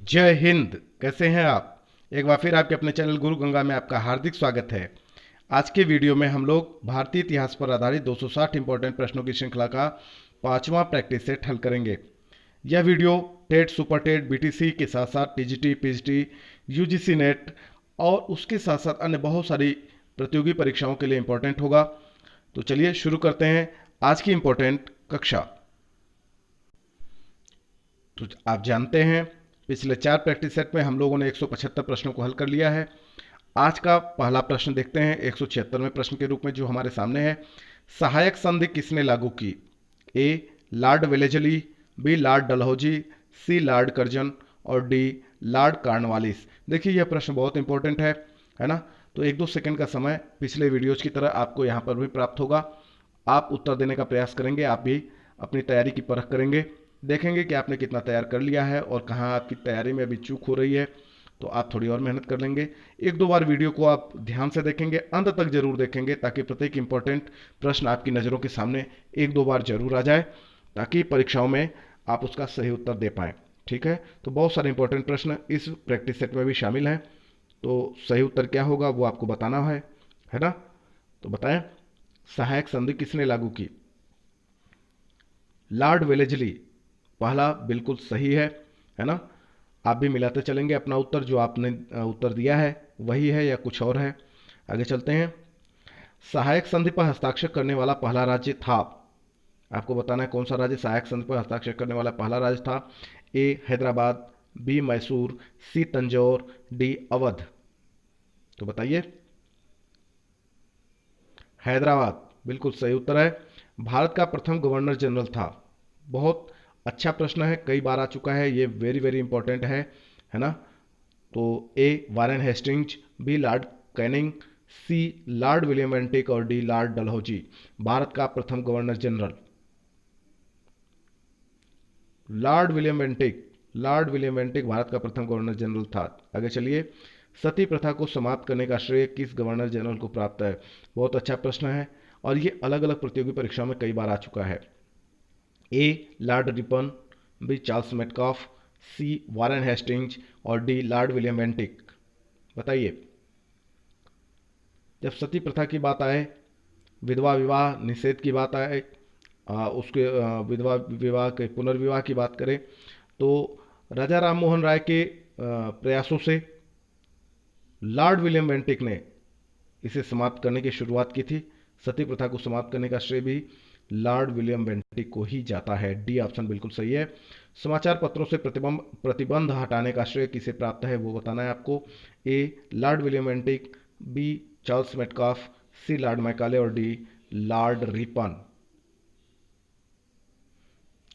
जय हिंद। कैसे हैं आप? एक बार फिर आपके अपने चैनल गुरु गंगा में आपका हार्दिक स्वागत है। आज के वीडियो में हम लोग भारतीय इतिहास पर आधारित 260 इंपॉर्टेंट प्रश्नों की श्रृंखला का पांचवा प्रैक्टिस सेट हल करेंगे। यह video TET, super TET, BTC के साथ साथ टीजीटी, पीजीटी, यूजीसी नेट और उसके साथ साथ अन्य बहुत सारी प्रतियोगी परीक्षाओं के लिए इंपॉर्टेंट होगा। तो चलिए शुरू करते हैं आज की इंपॉर्टेंट कक्षा। तो आप जानते हैं पिछले 4 प्रैक्टिस सेट में हम लोगों ने 175 प्रश्नों को हल कर लिया है। आज का पहला प्रश्न देखते हैं 176वें प्रश्न के रूप में जो हमारे सामने है। सहायक संधि किसने लागू की? A Lord Wellesley, B Lord Dalhousie, C Lord Curzon और डी लॉर्ड कॉर्नवालिस। देखिए यह प्रश्न बहुत इंपॉर्टेंट है ना। तो 1-2 सेकंड का समय पिछले वीडियोज की तरह आपको यहाँ पर भी प्राप्त होगा। आप उत्तर देने का प्रयास करेंगे, आप भी अपनी तैयारी की परख करेंगे, देखेंगे कि आपने कितना तैयार कर लिया है और कहाँ आपकी तैयारी में अभी चूक हो रही है। तो आप थोड़ी और मेहनत कर लेंगे। 1-2 बार वीडियो को आप ध्यान से देखेंगे, अंत तक जरूर देखेंगे, ताकि प्रत्येक इंपॉर्टेंट प्रश्न आपकी नज़रों के सामने 1-2 बार जरूर आ जाए, ताकि परीक्षाओं में आप उसका सही उत्तर दे पाएँ। ठीक है, तो बहुत सारे इंपॉर्टेंट प्रश्न इस प्रैक्टिस सेट में भी शामिल हैं। तो सही उत्तर क्या होगा वो आपको बताना है ना। तो बताएं, सहायक संधि किसने लागू की? लॉर्ड वेलेजली पहला बिल्कुल सही है ना। आप भी मिलाते चलेंगे अपना उत्तर, जो आपने उत्तर दिया है वही है या कुछ और है। आगे चलते हैं। सहायक संधि पर हस्ताक्षर करने वाला पहला राज्य था। आपको बताना है कौन सा राज्य सहायक संधि पर हस्ताक्षर करने वाला पहला राज्य था। ए हैदराबाद, बी मैसूर, सी तंजौर, डी अवध। तो बताइए। हैदराबाद बिल्कुल सही उत्तर है। भारत का प्रथम गवर्नर जनरल था। बहुत अच्छा प्रश्न है, कई बार आ चुका है, ये वेरी वेरी इंपॉर्टेंट है ना। तो A Warren Hastings, B Lord Canning, C Lord William Bentinck और डी लॉर्ड डलहौजी। भारत का प्रथम governor general Lord William Bentinck Bharat का प्रथम गवर्नर जनरल था। आगे चलिए। सती प्रथा को समाप्त करने का श्रेय किस गवर्नर जनरल को प्राप्त है? बहुत अच्छा प्रश्न है और ये अलग अलग प्रतियोगी परीक्षाओं में कई बार आ चुका है। A Lord Ripon, B Charles Metcalfe, C Warren Hastings और डी लॉर्ड विलियम बेंटिक। बताइए। जब सती प्रथा की बात आए, विधवा विवाह निषेध की बात आए, उसके विधवा विवाह के पुनर्विवाह की बात करें, तो राजा राम मोहन राय के प्रयासों से लॉर्ड विलियम बेंटिक ने इसे समाप्त करने की शुरुआत की थी। सती प्रथा को समाप्त करने का श्रेय भी लॉर्ड विलियम बेंटिक को ही जाता है। डी ऑप्शन बिल्कुल सही है। समाचार पत्रों से प्रतिबंध हटाने का श्रेय किसे प्राप्त है वो बताना है आपको। A Lord William Bentinck, B Charles Metcalfe, C Lord Macaulay और डी लॉर्ड रिपन।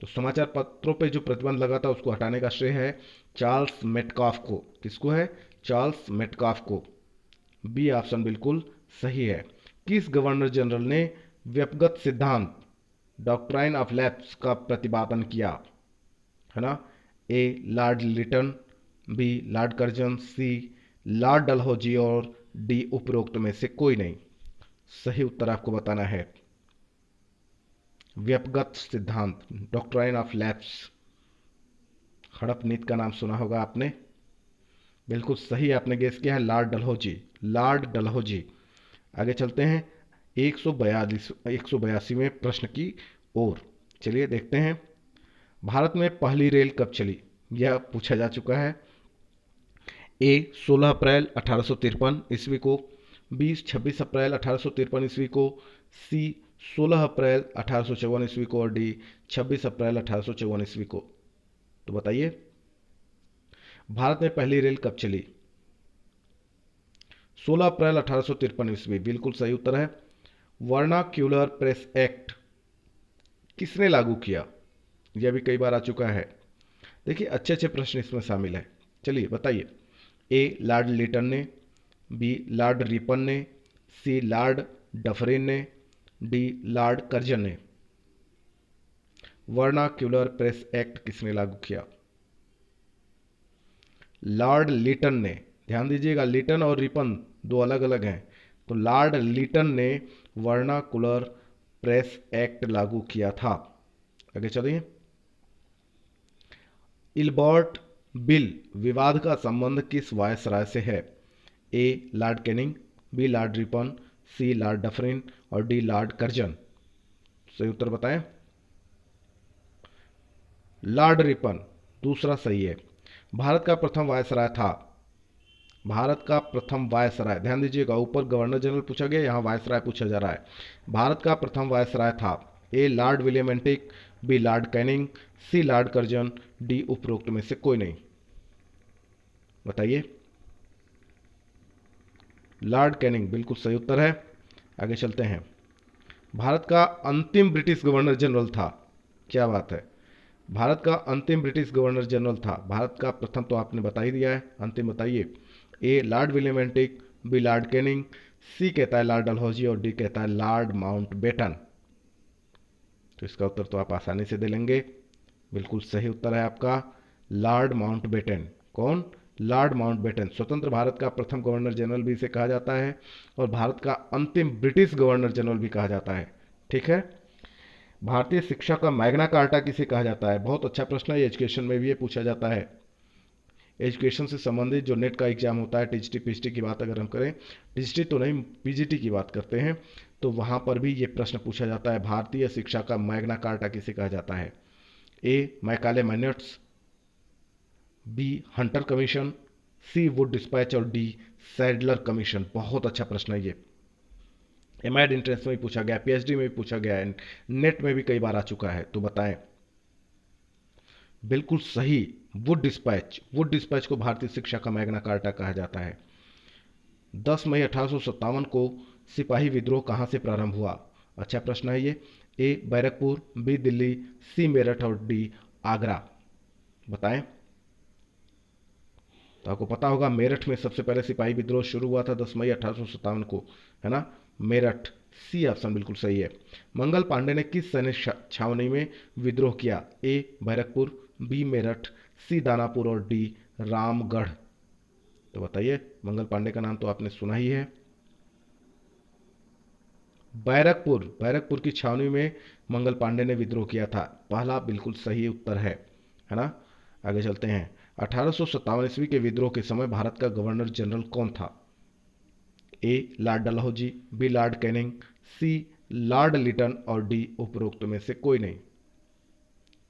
तो समाचार पत्रों पे जो प्रतिबंध लगा था उसको हटाने का श्रेय है चार्ल्स मेटकाफ को। किसको है? चार्ल्स मेटकाफ को। बी ऑप्शन बिल्कुल सही है। किस गवर्नर जनरल ने व्यक्तिगत सिद्धांत डॉक्ट्राइन ऑफ लैप्स का प्रतिपादन किया? है ना। A Lord Lytton, B Lord Curzon, C Lord Dalhousie और डी उपरोक्त में से कोई नहीं। सही उत्तर आपको बताना है व्यक्तिगत सिद्धांत डॉक्ट्राइन ऑफ लैप्स। हड़प नीति का नाम सुना होगा आपने। बिल्कुल सही आपने गेस किया है, लॉर्ड डलहौजी। आगे चलते हैं 182वें प्रश्न की ओर। चलिए देखते हैं। भारत में पहली रेल कब चली? यह पूछा जा चुका है। ए 16 अप्रैल 1853 ईस्वी को, बी 26 अप्रैल 1853 ईस्वी को, सी 16 अप्रैल 1854 ईस्वी को और डी 26 अप्रैल 1854 ईस्वी को। तो बताइए, भारत में पहली रेल कब चली? 16 अप्रैल 1853 ईस्वी बिल्कुल सही उत्तर है। वर्नाक्यूलर प्रेस एक्ट किसने लागू किया? यह भी कई बार आ चुका है। देखिए अच्छे अच्छे प्रश्न इसमें शामिल है। चलिए बताइए। ए लॉर्ड लिटन ने, बी लॉर्ड रिपन ने, सी लॉर्ड डफरिन ने, डी लॉर्ड कर्जन ने। वर्नाक्यूलर प्रेस एक्ट किसने लागू किया? लॉर्ड लिटन ने। ध्यान दीजिएगा, लिटन और रिपन दो अलग अलग हैं। तो लॉर्ड लिटन ने वर्नाकुलर प्रेस एक्ट लागू किया था। आगे चलिए। इल्बर्ट बिल विवाद का संबंध किस वायसराय से है? A Lord Canning, B Lord Ripon, C Lord Dufferin और डी लॉर्ड कर्जन। सही उत्तर बताएं। लॉर्ड रिपन दूसरा सही है। भारत का प्रथम वायसराय था, भारत का प्रथम वायसराय, ध्यान दीजिएगा, ऊपर गवर्नर जनरल पूछा गया, यहां वायसराय पूछा जा रहा है। भारत का प्रथम वायसराय था A Lord William Bentinck, B Lord Canning, C Lord Curzon, D उपरोक्त में से कोई नहीं। बताइए। लॉर्ड कैनिंग बिल्कुल सही उत्तर है। आगे चलते हैं। भारत का अंतिम ब्रिटिश गवर्नर जनरल था, क्या बात है, भारत का अंतिम ब्रिटिश गवर्नर जनरल था। भारत का प्रथम तो आपने बता ही दिया है, अंतिम बताइए। A Lord William Bentinck, B Lord Canning, C कहता है लॉर्ड डलहौजी और डी कहता है लॉर्ड माउंटबेटन। तो इसका उत्तर तो आप आसानी से दे लेंगे, बिल्कुल सही उत्तर है आपका लॉर्ड माउंटबेटन। कौन? Lord Mountbatten. स्वतंत्र भारत का प्रथम गवर्नर जनरल भी इसे कहा जाता है और भारत का अंतिम ब्रिटिश गवर्नर जनरल भी कहा जाता है। ठीक है। भारतीय शिक्षा का मैग्ना कार्टा किसे कहा जाता है? बहुत अच्छा प्रश्न है, एजुकेशन में भी ये पूछा जाता है। एजुकेशन से संबंधित जो नेट का एग्जाम होता है, टीजीटी पीजीटी की बात अगर हम करें, टीजीटी तो नहीं पीजीटी की बात करते हैं, तो वहां पर भी ये प्रश्न पूछा जाता है, भारतीय शिक्षा का मैग्ना कार्टा किसे कहा जाता है? ए मैकाले मैन्योट्स, बी हंटर कमीशन, सी वुड डिस्पैच और डी सैडलर कमीशन। बहुत अच्छा प्रश्न है ये, एमआईड एंट्रेंस में भी पूछा गया, पीएचडी में भी पूछा गया है, नेट में भी कई बार आ चुका है। तो बताएं। बिल्कुल सही, वुड डिस्पैच। वुड डिस्पैच को भारतीय शिक्षा का मैग्ना कार्टा कहा जाता है। 10 मई 1857 को सिपाही विद्रोह कहां से प्रारंभ हुआ? अच्छा प्रश्न है ये। ए बैरकपुर, बी दिल्ली, सी मेरठ और डी आगरा। बताएं। तो आपको पता होगा मेरठ में सबसे पहले सिपाही विद्रोह शुरू हुआ था 10 मई 1857 को, है ना, मेरठ। सी ऑप्शन बिल्कुल सही है। मंगल पांडे ने किस सैन्य छावनी में विद्रोह किया? ए बैरकपुर, बी मेरठ, सी दानापुर और डी रामगढ़। तो बताइए, मंगल पांडे का नाम तो आपने सुना ही है। बैरकपुर, बैरकपुर की छावनी में मंगल पांडे ने विद्रोह किया था। पहला बिल्कुल सही उत्तर है ना। आगे चलते हैं। 1857 ईस्वी के विद्रोह के समय भारत का गवर्नर जनरल कौन था? A Lord Dalhousie, B Lord Canning, C Lord Lytton और डी उपरोक्त में से कोई नहीं।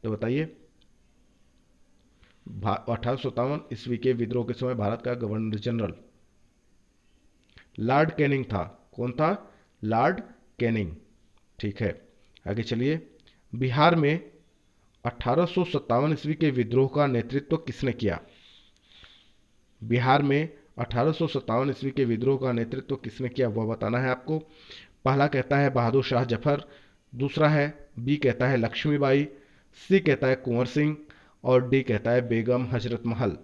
तो बताइए। 1857 ईस्वी के विद्रोह के समय भारत का गवर्नर जनरल लॉर्ड कैनिंग था। कौन था? Lord Canning. ठीक है। आगे चलिए। बिहार में 1857 ईस्वी के विद्रोह का नेतृत्व किसने किया? बिहार में 1857 ईस्वी के विद्रोह का नेतृत्व किसने किया वह बताना है आपको। पहला कहता है बहादुर शाह जफर, दूसरा है बी कहता है लक्ष्मीबाई, सी कहता है कुंवर सिंह और डी कहता है बेगम हजरत महल।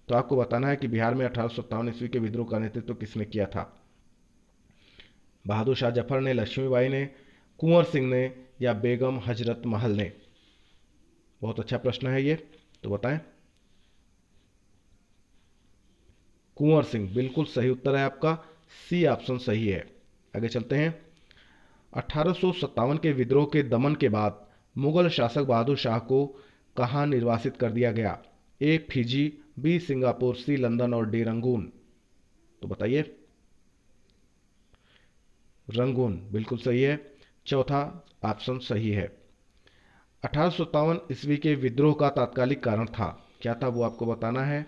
तो आपको बताना है कि बिहार में 1857 ईस्वी के विद्रोह का नेतृत्व किसने किया था? बहादुर शाह जफर ने, लक्ष्मीबाई ने, कुंवर सिंह ने या बेगम हजरत महल ने? बहुत अच्छा प्रश्न है ये, तो बताएं। कुंवर सिंह बिल्कुल सही उत्तर है आपका, सी ऑप्शन सही है। आगे चलते हैं। 1857 के विद्रोह के दमन के बाद मुगल शासक बहादुर शाह को कहां निर्वासित कर दिया गया? ए फिजी, बी सिंगापुर, सी लंदन और डी रंगून। तो बताइए। रंगून बिल्कुल सही है, चौथा ऑप्शन सही है। 1857 ईस्वी के विद्रोह का तात्कालिक कारण था, क्या था वो आपको बताना है।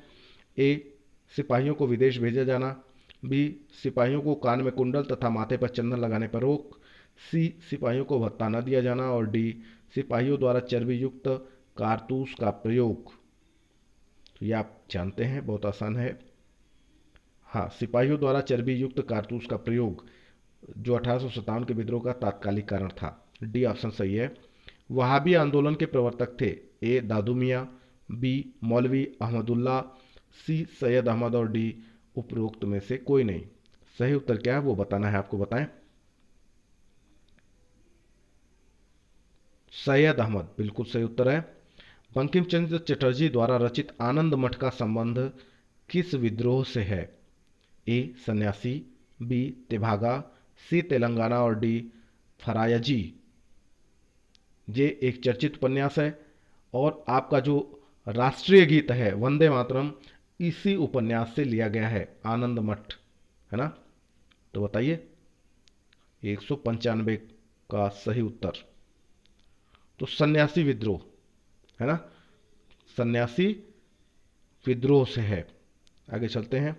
ए सिपाहियों को विदेश भेजा जाना, बी सिपाहियों को कान में कुंडल तथा माथे पर चंदन लगाने पर रोक, सी सिपाहियों को भत्ता न दिया जाना और डी सिपाहियों द्वारा चर्बी युक्त कारतूस का प्रयोग। तो ये आप जानते हैं, बहुत आसान है। हाँ, सिपाहियों द्वारा चर्बी युक्त कारतूस का प्रयोग जो 1857 के विद्रोह का तात्कालिक कारण था। डी ऑप्शन सही है। वहाबी आंदोलन के प्रवर्तक थे ए दादू मियाँ, बी मौलवी अहमदुल्ला, सी सैयद अहमद और डी उपरोक्त में से कोई नहीं। सही उत्तर क्या है वो बताना है आपको, बताएं। सैयद अहमद बिल्कुल सही उत्तर है। बंकिम चंद्र चटर्जी द्वारा रचित आनंद मठ का संबंध किस विद्रोह से है? ए सन्यासी, बी तेभागा, सी तेलंगाना और डी फरायजी। ये एक चर्चित उपन्यास है और आपका जो राष्ट्रीय गीत है वंदे मातरम, इसी उपन्यास से लिया गया है, आनंद मठ, है ना। तो बताइए 195 का सही उत्तर। तो सन्यासी विद्रोह, है ना, सन्यासी विद्रोह से है। आगे चलते हैं।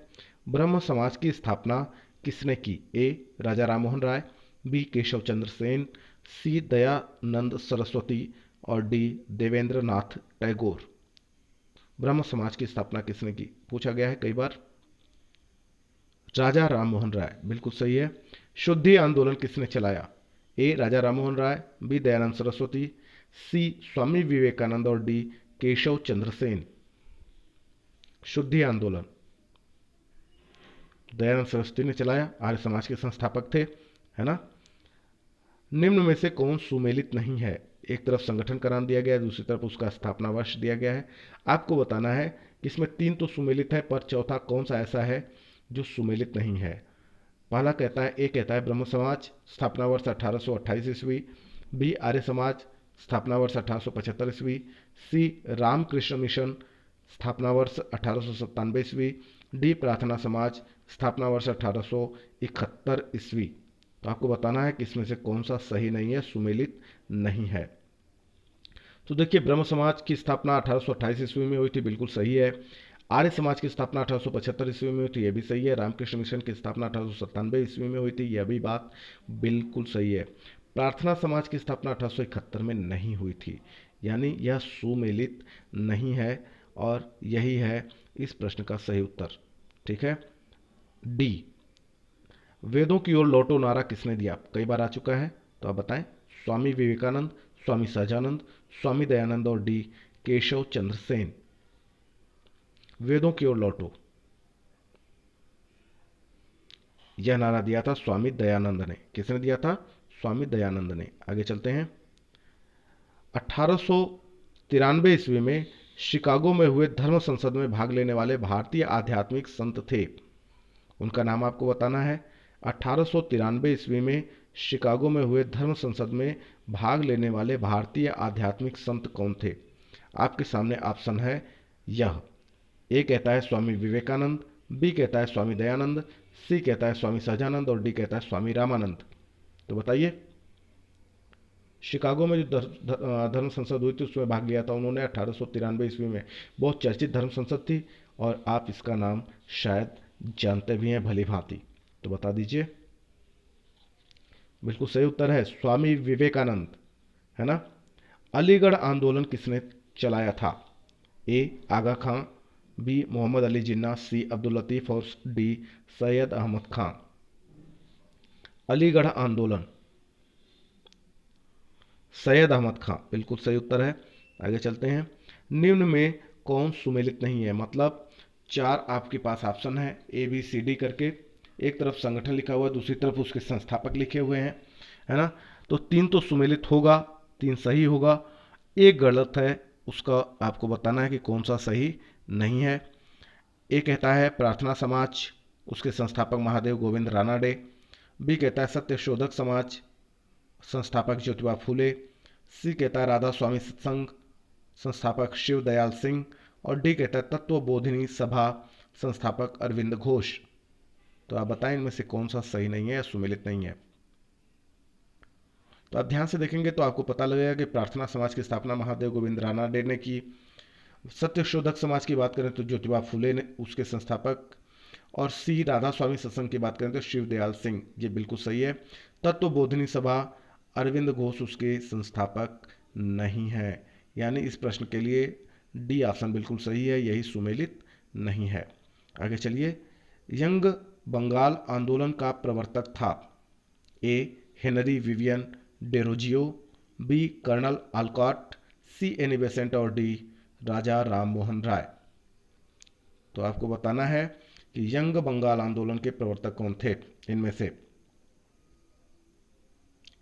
ब्रह्म समाज की स्थापना किसने की? ए राजा राममोहन राय, बी केशव चंद्र सेन, सी दयानंद सरस्वती और डी देवेंद्र नाथ टैगोर। ब्रह्म समाज की स्थापना किसने की, पूछा गया है कई बार। राजा राममोहन राय, बिल्कुल सही है। शुद्धि आंदोलन किसने चलाया? ए राजा राममोहन राय, बी दयानंद सरस्वती, सी स्वामी विवेकानंद और डी केशव चंद्र सेन। शुद्धि आंदोलन दयानंद सरस्वती ने चलाया, आर्य समाज के संस्थापक थे, है ना। निम्न में से कौन सुमेलित नहीं है? एक तरफ संगठन का नाम दिया गया है, दूसरी तरफ उसका स्थापना वर्ष दिया गया है। आपको बताना है कि इसमें तीन तो सुमेलित है, पर चौथा कौन सा ऐसा है जो सुमेलित नहीं है। पहला कहता है, ए कहता है ब्रह्म समाज, स्थापना वर्ष 1828 ईस्वी, बी आर्य समाज, स्थापना वर्ष 1875 ईस्वी, सी रामकृष्ण मिशन, स्थापना वर्ष 1897 ईस्वी, डी प्रार्थना समाज, स्थापना वर्ष 1871 ईस्वी। तो आपको बताना है कि इसमें से कौन सा सही नहीं है, सुमेलित नहीं है। तो देखिए ब्रह्म समाज की स्थापना 1828 ईस्वी में हुई थी, बिल्कुल सही है। आर्य समाज की स्थापना 1875 ईस्वी में हुई थी, यह भी सही है। रामकृष्ण मिशन की स्थापना 1897 ईस्वी में हुई थी, यह भी बात बिल्कुल सही है। प्रार्थना समाज की स्थापना 1871 में नहीं हुई थी, यानी यह सुमेलित नहीं है और यही है इस प्रश्न का सही उत्तर। ठीक है। डी, वेदों की ओर लौटो नारा किसने दिया? कई बार आ चुका है, तो आप बताएं। स्वामी विवेकानंद, स्वामी सहजानंद, स्वामी दयानंद और डी केशव चंद्र सेन। वेदों की ओर लौटो, यह नारा दिया था स्वामी दयानंद ने। किसने दिया था? स्वामी दयानंद ने। आगे चलते हैं। 1893 ईस्वी में शिकागो में हुए धर्म संसद में भाग लेने वाले भारतीय आध्यात्मिक संत थे, उनका नाम आपको बताना है। 1893 ईस्वी में शिकागो में हुए धर्म संसद में भाग लेने वाले भारतीय आध्यात्मिक संत कौन थे? आपके सामने ऑप्शन है यह। ए कहता है स्वामी विवेकानंद, बी कहता है स्वामी दयानंद, सी कहता है स्वामी सहजानंद और डी कहता है स्वामी रामानंद। तो बताइए। शिकागो में जो धर्म संसद हुई थी उसमें भाग लिया था उन्होंने 1893 ईस्वी में। बहुत चर्चित धर्म संसद थी और आप इसका नाम शायद जानते भी हैं भली भांति, तो बता दीजिए। बिल्कुल सही उत्तर है स्वामी विवेकानंद, है ना। अलीगढ़ आंदोलन किसने चलाया था? ए आगा खां, बी मोहम्मद अली जिन्ना, सी अब्दुल लतीफ़ और डी सैयद अहमद खां। अलीगढ़ आंदोलन, सैयद अहमद खां, बिल्कुल सही उत्तर है। आगे चलते हैं। निम्न में कौन सुमेलित नहीं है? मतलब चार आपके पास ऑप्शन है ए बी सी डी करके, एक तरफ संगठन लिखा हुआ है, दूसरी तरफ उसके संस्थापक लिखे हुए हैं, है ना। तो तीन तो सुमेलित होगा, तीन सही होगा, एक गलत है, उसका आपको बताना है कि कौन सा सही नहीं है। ए कहता है प्रार्थना समाज, उसके संस्थापक महादेव गोविंद रानाडे, बी कहता है सत्य शोधक समाज, संस्थापक ज्योतिबा फूले, सी कहता है राधा स्वामी सत्संग, संस्थापक शिव दयाल सिंह और डी कहता है तत्व बोधिनी सभा, संस्थापक अरविंद घोष। तो आप बताएं इनमें से कौन सा सही नहीं है या सुमेलित नहीं है। तो आप ध्यान से देखेंगे तो आपको पता लगेगा कि प्रार्थना समाज की स्थापना महादेव गोविंद रानाडे ने की, सत्य शोधक समाज की बात करें तो ज्योतिबा फूले ने उसके संस्थापक, और सी राधा स्वामी सत्संग की बात करें तो शिव दयाल सिंह, ये बिल्कुल सही है। तत्व बोधिनी सभा अरविंद घोष उसके संस्थापक नहीं है, यानी इस प्रश्न के लिए डी ऑप्शन बिल्कुल सही है, यही सुमेलित नहीं है। आगे चलिए। यंग बंगाल आंदोलन का प्रवर्तक था? A Henry Vivian Derozio, B Colonel Alcott, C Annie Besant और डी राजा राम मोहन राय। तो आपको बताना है कि यंग बंगाल आंदोलन के प्रवर्तक कौन थे इनमें से।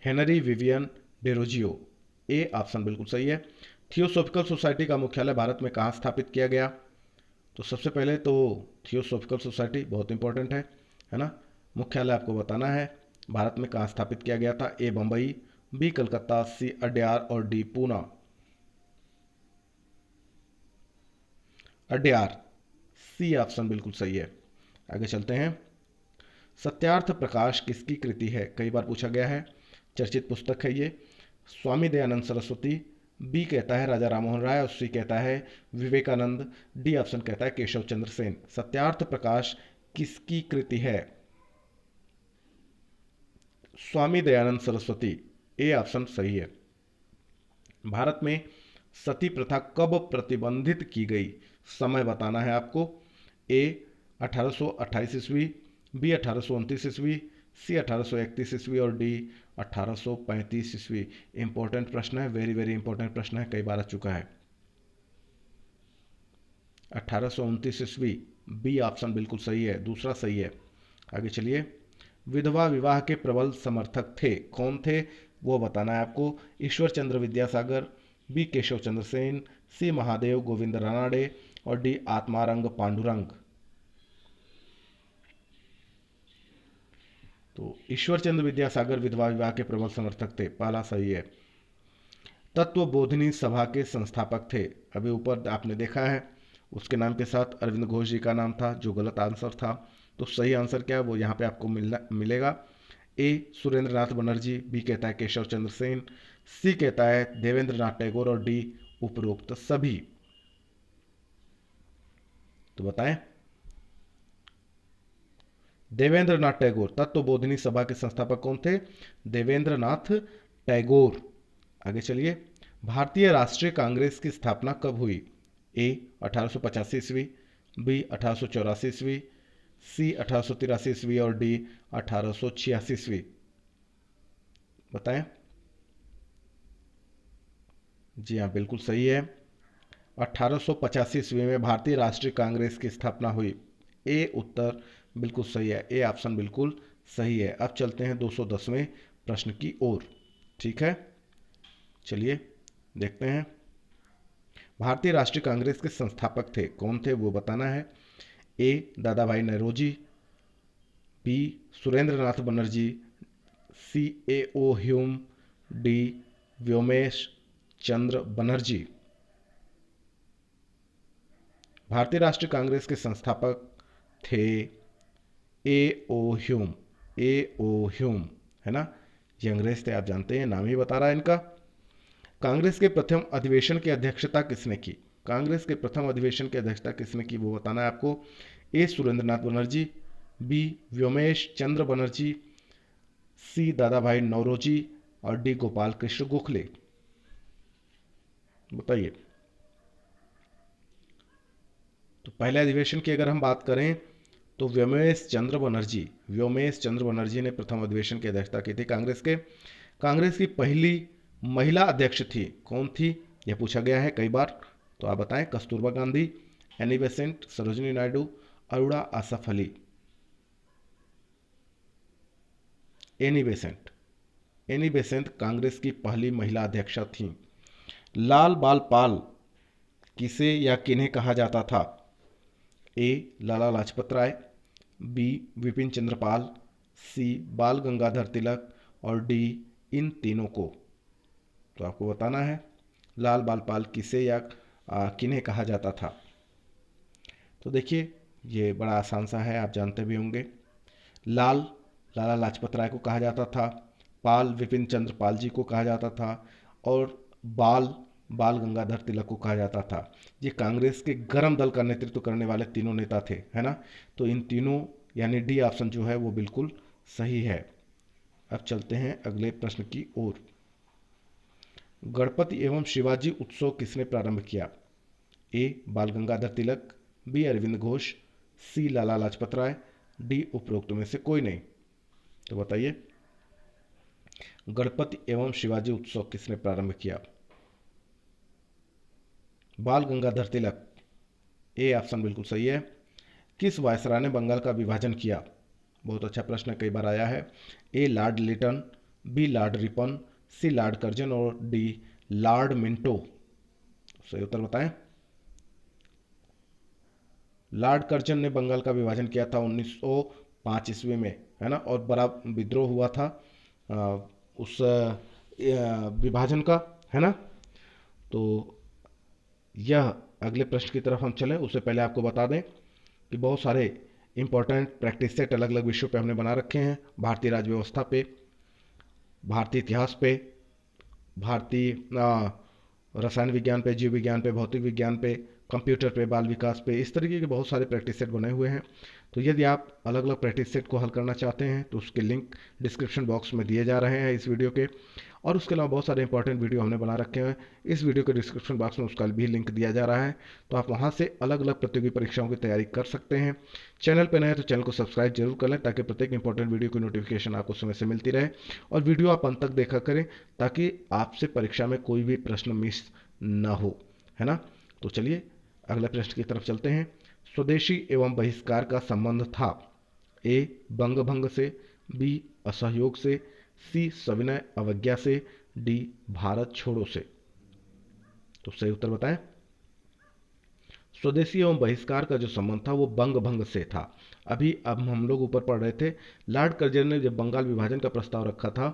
Henry Vivian Derozio, A option बिल्कुल सही है। थियोसॉफिकल सोसाइटी का मुख्यालय भारत में कहाँ स्थापित किया गया? तो सबसे पहले तो थियोसॉफिकल सोसाइटी बहुत इंपॉर्टेंट है ना। मुख्यालय आपको बताना है भारत में कहाँ स्थापित किया गया था। A Bombay, B Calcutta, C Adyar और D Poona. Adyar. C option बिल्कुल सही है। आगे चलते हैं। सत्यार्थ प्रकाश किसकी कृति है? कई बार पूछा गया है, चर्चित पुस्तक है ये। स्वामी दयानंद सरस्वती, बी कहता है राजा राममोहन राय और सी कहता है विवेकानंद, डी ऑप्शन कहता है केशव चंद्र सेन। सत्यार्थ प्रकाश किसकी कृति है? स्वामी दयानंद सरस्वती, ए ऑप्शन सही है। भारत में सती प्रथा कब प्रतिबंधित की गई? समय बताना है आपको। ए 1828 ईस्वी, बी 1829 ईस्वी, सी 1831 ईस्वी और डी 1835 ईस्वी। इंपॉर्टेंट प्रश्न है, वेरी वेरी इंपॉर्टेंट प्रश्न है, कई बार आ चुका है। 1829 ईस्वी, बी ऑप्शन बिल्कुल सही है, दूसरा सही है। आगे चलिए। विधवा विवाह के प्रबल समर्थक थे, कौन थे? वो बताना है आपको। ईश्वर चंद्र विद्यासागर, बी केशव चंद्र सेन, सी महादेव गोविंद रानाडे और डी आत्मारंग पांडुरंग। तो ईश्वर चंद्र विद्यासागर विधवा विवाह के प्रबल समर्थक थे, पहला सही है। तत्वबोधिनी सभा के संस्थापक थे, अभी ऊपर आपने देखा है, उसके नाम के साथ अरविंद घोष जी का नाम था, जो गलत आंसर था। तो सही आंसर क्या है वो यहाँ पे आपको मिलेगा। ए सुरेंद्र नाथ बनर्जी, बी कहता है केशव चंद्र सेन, सी कहता है देवेंद्र नाथ टैगोर और डी उपरोक्त सभी। तो बताएं। देवेंद्र नाथ टैगोर, तत्वबोधिनी सभा के संस्थापक कौन थे? देवेंद्र नाथ टैगोर। आगे चलिए। भारतीय राष्ट्रीय कांग्रेस की स्थापना कब हुई? ए 1885 ईस्वी, बी 1884 ईस्वी, सी 1883 ईस्वी और डी 1886 ईस्वी। बताएं। जी हाँ, बिल्कुल सही है। 1885 ईस्वी में भारतीय राष्ट्रीय कांग्रेस की स्थापना हुई। ए उत्तर बिल्कुल सही है, ए ऑप्शन बिल्कुल सही है। अब चलते हैं 210वें प्रश्न की ओर। ठीक है, चलिए देखते हैं। भारतीय राष्ट्रीय कांग्रेस के संस्थापक थे, कौन थे वो बताना है। ए दादा भाई नौरोजी, बी सुरेंद्र नाथ बनर्जी, सी ए ओ ह्यूम, डी व्योमेश चंद्र बनर्जी। भारतीय राष्ट्रीय कांग्रेस के संस्थापक थे ए ओ ह्यूम, ए ओ ह्यूम, है ना। ये अंग्रेज थे, आप जानते हैं, नाम ही बता रहा है इनका। कांग्रेस के प्रथम अधिवेशन की अध्यक्षता किसने की? कांग्रेस के प्रथम अधिवेशन की अध्यक्षता किसने की वो बताना है आपको। ए सुरेंद्रनाथ बनर्जी, बी व्योमेश चंद्र बनर्जी, सी दादा भाई नौरोजी और डी गोपाल कृष्ण गोखले। बताइए। तो पहले अधिवेशन की अगर हम बात करें तो व्योमेश चंद्र बनर्जी ने प्रथम अधिवेशन की अध्यक्षता की थी कांग्रेस के। कांग्रेस की पहली महिला अध्यक्ष थी, कौन थी यह पूछा गया है कई बार। तो आप बताएं। Kasturba Gandhi, Annie Besant, Sarojini Naidu, Aruna Asaf Ali. Annie Besant Congress की पहली महिला अध्यक्ष थी। लाल बाल पाल किसे या किन्हें कहा जाता था? ए लाला लाजपत राय, बी विपिन चंद्र पाल, सी बाल गंगाधर तिलक और डी इन तीनों को। तो आपको बताना है लाल बाल पाल किसे या किन्हें कहा जाता था। तो देखिए, ये बड़ा आसान सा है, आप जानते भी होंगे। लाल लाला लाजपत राय को कहा जाता था, पाल विपिन चंद्र पाल जी को कहा जाता था और बाल बाल गंगाधर तिलक को कहा जाता था। ये कांग्रेस के गर्म दल का नेतृत्व करने वाले तीनों नेता थे, है ना। तो इन तीनों यानी डी ऑप्शन जो है वो बिल्कुल सही है। अब चलते हैं अगले प्रश्न की ओर। गणपति एवं शिवाजी उत्सव किसने प्रारंभ किया? ए बाल गंगाधर तिलक, बी अरविंद घोष, सी लाला लाजपत राय, डी उपरोक्त में से कोई नहीं। तो बताइए। गणपति एवं शिवाजी उत्सव किसने प्रारंभ किया? बाल गंगाधर तिलक, ए ऑप्शन बिल्कुल सही है। किस वायसराय ने बंगाल का विभाजन किया? बहुत अच्छा प्रश्न, कई बार आया है। A Lord Lytton, B Lord Ripon, C Lord Curzon और डी लॉर्ड मिंटो। सही उत्तर बताएं। लॉर्ड कर्जन ने बंगाल का विभाजन किया था 1905 ईस्वी में, है ना। और बड़ा विद्रोह हुआ था उस विभाजन का, है ना। तो यह अगले प्रश्न की तरफ हम चलें उससे पहले आपको बता दें कि बहुत सारे इंपॉर्टेंट प्रैक्टिस सेट अलग अलग विषयों पे हमने बना रखे हैं। भारतीय राज्य व्यवस्था पे, भारतीय इतिहास पे, भारतीय रसायन विज्ञान पे, जीव विज्ञान पे, भौतिक विज्ञान पे, कंप्यूटर पे, बाल विकास पे, इस तरीके के बहुत सारे प्रैक्टिस सेट बने हुए हैं। तो यदि आप अलग अलग प्रैक्टिस सेट को हल करना चाहते हैं तो उसके लिंक डिस्क्रिप्शन बॉक्स में दिए जा रहे हैं इस वीडियो के। और उसके अलावा बहुत सारे इंपॉर्टेंट वीडियो हमने बना रखे हैं, इस वीडियो के डिस्क्रिप्शन बॉक्स में उसका भी लिंक दिया जा रहा है। तो आप वहाँ से अलग अलग प्रतियोगी परीक्षाओं की तैयारी कर सकते हैं। चैनल पर नए हैं तो चैनल को सब्सक्राइब जरूर कर लें ताकि प्रत्येक इंपॉर्टेंट वीडियो की नोटिफिकेशन आपको समय से मिलती रहे। और वीडियो आप अंत तक देखा करें ताकि आपसे परीक्षा में कोई भी प्रश्न मिस ना हो, है ना। तो चलिए अगले प्रश्न की तरफ चलते हैं। स्वदेशी एवं बहिष्कार का संबंध था ए बंग भंग से, बी असहयोग से, सी सविनय अवज्ञा से, डी भारत छोड़ो से। तो सही उत्तर बताएं। स्वदेशी एवं बहिष्कार का जो संबंध था वो बंग भंग से था। अब हम लोग ऊपर पढ़ रहे थे, लॉर्ड कर्जन ने जब बंगाल विभाजन का प्रस्ताव रखा था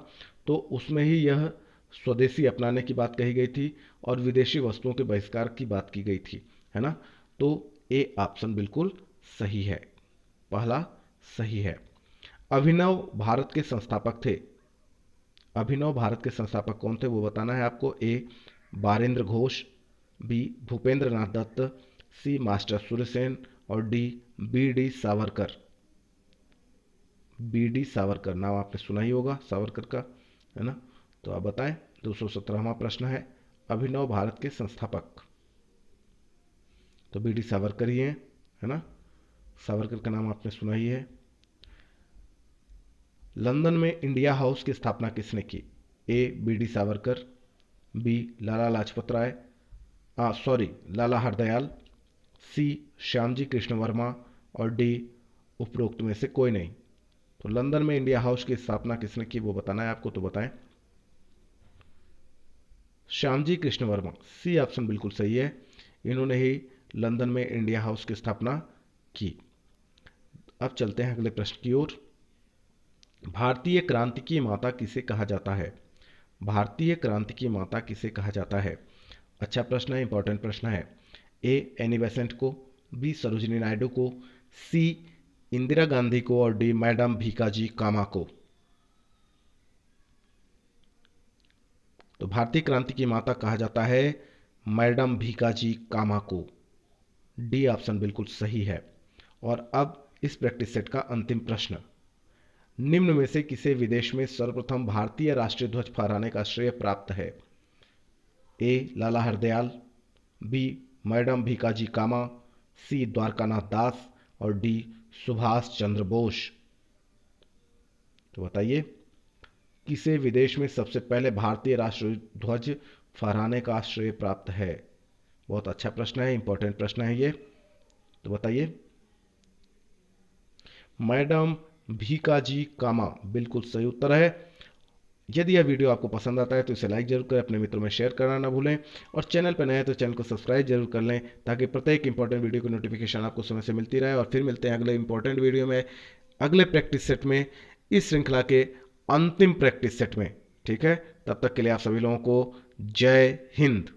तो उसमें ही यह स्वदेशी अपनाने की बात कही गई थी और विदेशी वस्तुओं के बहिष्कार की बात की गई थी, है ना। तो ए ऑप्शन बिल्कुल सही है, पहला सही है। अभिनव भारत के संस्थापक थे। अभिनव भारत के संस्थापक कौन थे वो बताना है आपको। A Barendra Ghosh, B Bhupendra Nath Dutt, C master Surya Sen और D B D Savarkar. B D Savarkar नाम आपने सुना ही होगा सावरकर का, है ना। तो आप बताएं। 217वां प्रश्न है, अभिनव भारत के संस्थापक तो बी डी सावरकर ही है ना। सावरकर का नाम आपने सुना ही है। लंदन में इंडिया हाउस की स्थापना किसने की। A B D Savarkar, B Lala Lajpat Rai, Lala Hardayal, C Shyamji Krishna Varma और डी उपरोक्त में से कोई नहीं। तो लंदन में इंडिया हाउस की स्थापना किसने की वो बताना है आपको, तो बताएं। श्यामजी कृष्ण वर्मा, सी ऑप्शन बिल्कुल सही है, इन्होंने ही लंदन में इंडिया हाउस की स्थापना की। अब चलते हैं अगले प्रश्न की ओर। भारतीय क्रांति की माता किसे कहा जाता है। भारतीय क्रांति की माता किसे कहा जाता है। अच्छा प्रश्न है, इंपॉर्टेंट प्रश्न है। ए एनी बेसेंट को, बी सरोजिनी नायडू को, सी इंदिरा गांधी को और डी मैडम भीकाजी कामा को। तो भारतीय क्रांति की माता कहा जाता है मैडम भीकाजी कामा को। डी ऑप्शन बिल्कुल सही है। और अब इस प्रैक्टिस सेट का अंतिम प्रश्न, निम्न में से किसे विदेश में सर्वप्रथम भारतीय राष्ट्रीय ध्वज फहराने का श्रेय प्राप्त है। ए लाला हरदयाल, बी मैडम भीकाजी कामा, सी द्वारकानाथ दास और डी सुभाष चंद्र बोस। तो बताइए किसे विदेश में सबसे पहले भारतीय राष्ट्रीय ध्वज फहराने का श्रेय प्राप्त है। बहुत अच्छा प्रश्न है, इंपॉर्टेंट प्रश्न है ये। तो बताइए। मैडम भीकाजी कामा बिल्कुल सही उत्तर है। यदि यह वीडियो आपको पसंद आता है तो इसे लाइक जरूर करें, अपने मित्रों में शेयर करना ना भूलें और चैनल पर नए हैं तो चैनल को सब्सक्राइब जरूर कर लें ताकि प्रत्येक इंपॉर्टेंट वीडियो की नोटिफिकेशन आपको समय से मिलती रहे। और फिर मिलते हैं अगले इंपॉर्टेंट वीडियो में, अगले प्रैक्टिस सेट में, इस श्रृंखला के अंतिम प्रैक्टिस सेट में। ठीक है, तब तक के लिए आप सभी लोगों को जय हिंद।